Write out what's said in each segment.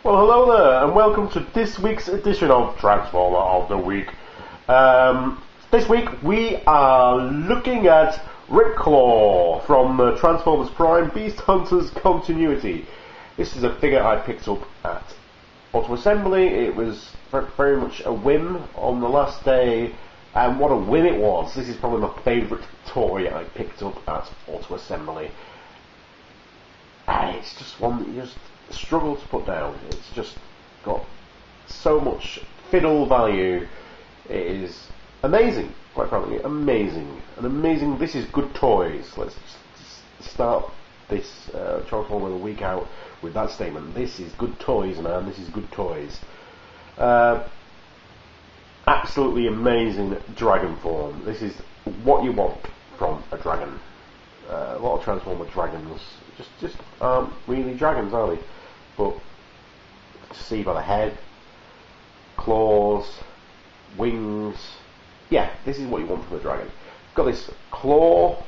Well, hello there, and welcome to this week's edition of Transformer of the Week. This week we are looking at Ripclaw from Transformers Prime Beast Hunters Continuity. This is a figure I picked up at Auto Assembly. It was very much a whim on the last day, and what a whim it was. This is probably my favourite toy I picked up at Auto Assembly. And it's just one that you just struggle to put down. It's just got so much fiddle value. It is amazing, quite frankly, amazing. This is good toys. Let's just start this Transformer of the Week out with that statement. This is good toys, man. This is good toys. Absolutely amazing dragon form. This is what you want from a dragon. A lot of Transformer dragons just aren't really dragons, are they? But to see by the head, claws, wings, yeah, this is what you want from a dragon. Got this claw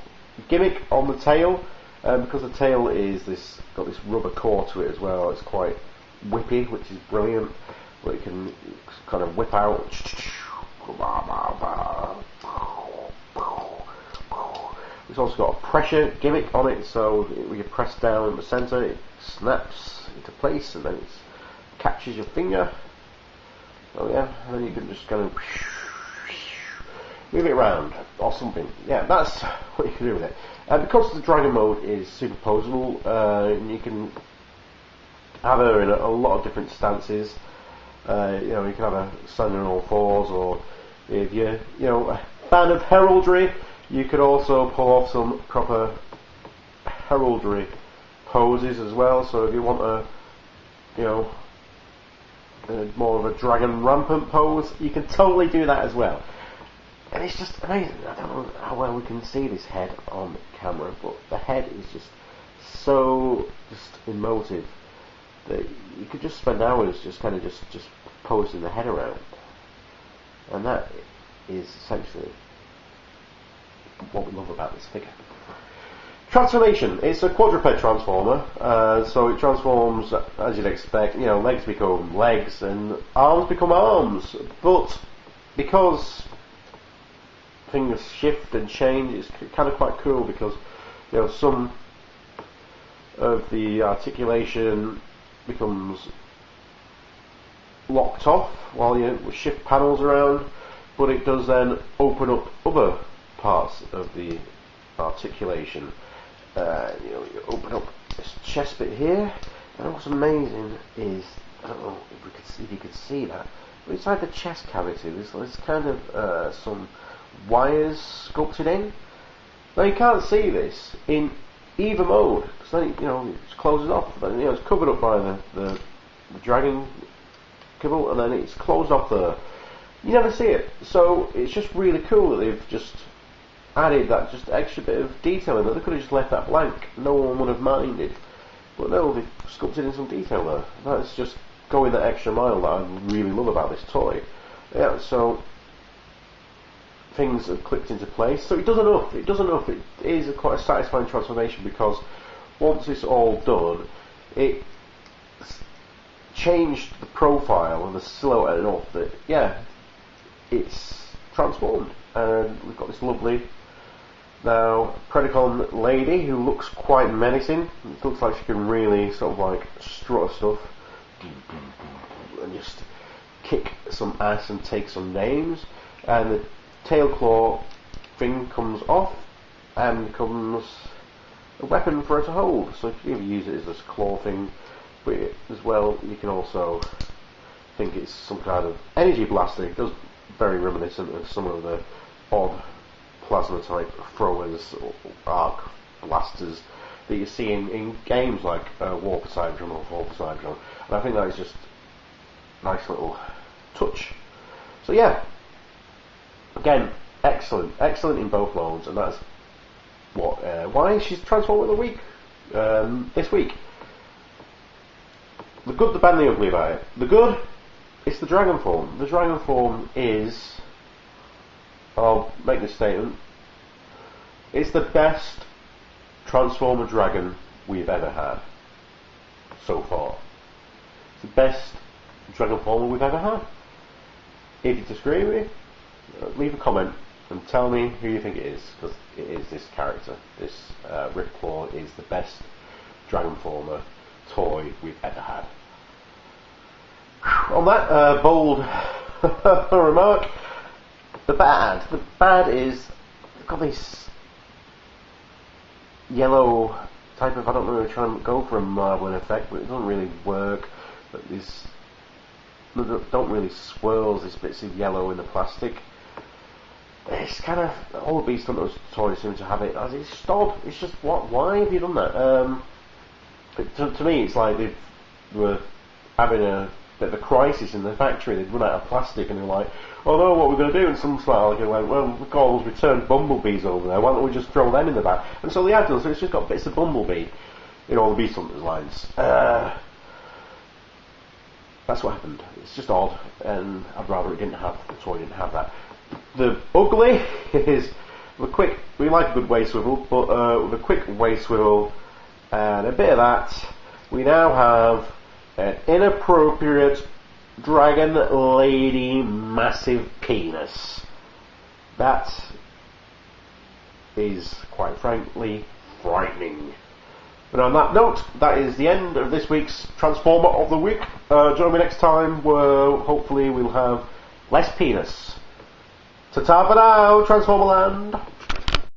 gimmick on the tail, because the tail is got this rubber core to it as well. It's quite whippy, which is brilliant. But it can kind of whip out. It's also got a pressure gimmick on it, so when you press down in the centre, it snaps into place, and then it catches your finger. Oh yeah, and then you can just kind of move it around or something. Yeah, that's what you can do with it. Because the dragon mode is superposable, you can have her in a lot of different stances. You can have her standing on all fours, or if you're a fan of heraldry, you could also pull off some proper heraldry poses as well. So if you want more of a dragon rampant pose, you can totally do that as well. And it's just amazing. I don't know how well we can see this head on camera, but the head is just so emotive that you could just spend hours just posing the head around. And that is essentially what we love about this figure. Transformation. It's a quadruped transformer, so it transforms as you'd expect. Legs become legs and arms become arms. But because things shift and change, it's kind of quite cool, because some of the articulation becomes locked off while you shift panels around, but it does then open up other parts of the articulation. You open up this chest bit here, and what's amazing is, I don't know if you could see that, but inside the chest cavity there's kind of some wires sculpted in. Now you can't see this in either mode, because then it closes off. Then it's covered up by the dragon kibble, and then it's closed off there. You never see it, so it's just really cool that they've just added that just extra bit of detail in there. They could have just left that blank, no one would have minded, but no, they've sculpted in some detail there. That's just going that extra mile that I really love about this toy. Yeah, so things have clicked into place, so it does enough. It is quite a satisfying transformation, because once it's all done, it changed the profile and the silhouette enough that, yeah, it's transformed. And we've got this lovely now Predacon lady who looks quite menacing. It looks like she can really sort of like strut her stuff and just kick some ass and take some names. And the tail claw thing comes off and becomes a weapon for her to hold. So if you ever use it as this claw thing, but as well, you can also think it's some kind of energy blaster. It does very reminiscent of some of the odd plasma type throwers or arc blasters that you see in games like War for Cybertron or Fall for Cybertron, and I think that is just a nice little touch. So yeah, again, excellent in both modes, and that's why she's Transformer of the Week this week. The good, the bad, and the ugly about it. The good, it's the dragon form. The dragon form is, I'll make this statement, it's the best Transformer dragon we've ever had so far. It's the best Dragonformer we've ever had. If you disagree with me, leave a comment and tell me who you think it is, because it is this character. This Ripclaw is the best Dragonformer toy we've ever had. On that bold remark, the bad is they've got this yellow type of, I don't know, trying to go for a marbling effect, but it doesn't really work. But this don't really swirls, these bits of yellow in the plastic. It's kind of, all the Beast Hunters toys seem to have it. It's just odd. It's just, why have you done that? To me, it's like they were having a bit of a crisis in the factory. They'd run out of plastic, and they're like, "Oh no, what are we going to do?" And some smart went, "Well, we've got all those returned bumblebees over there. Why don't we just throw them in the bag?" And so they had done. So it's just got bits of bumblebee in all the Beast Hunters lines. That's what happened. It's just odd, and I'd rather it didn't have, the toy didn't have that. The ugly is the quick. We like a good waist swivel, but with a quick waist swivel and a bit of that, we now have an inappropriate dragon lady massive penis. That is, quite frankly, frightening. But on that note, that is the end of this week's Transformer of the Week. Join me next time, where hopefully we'll have less penis. Ta-ta for now, Transformer Land!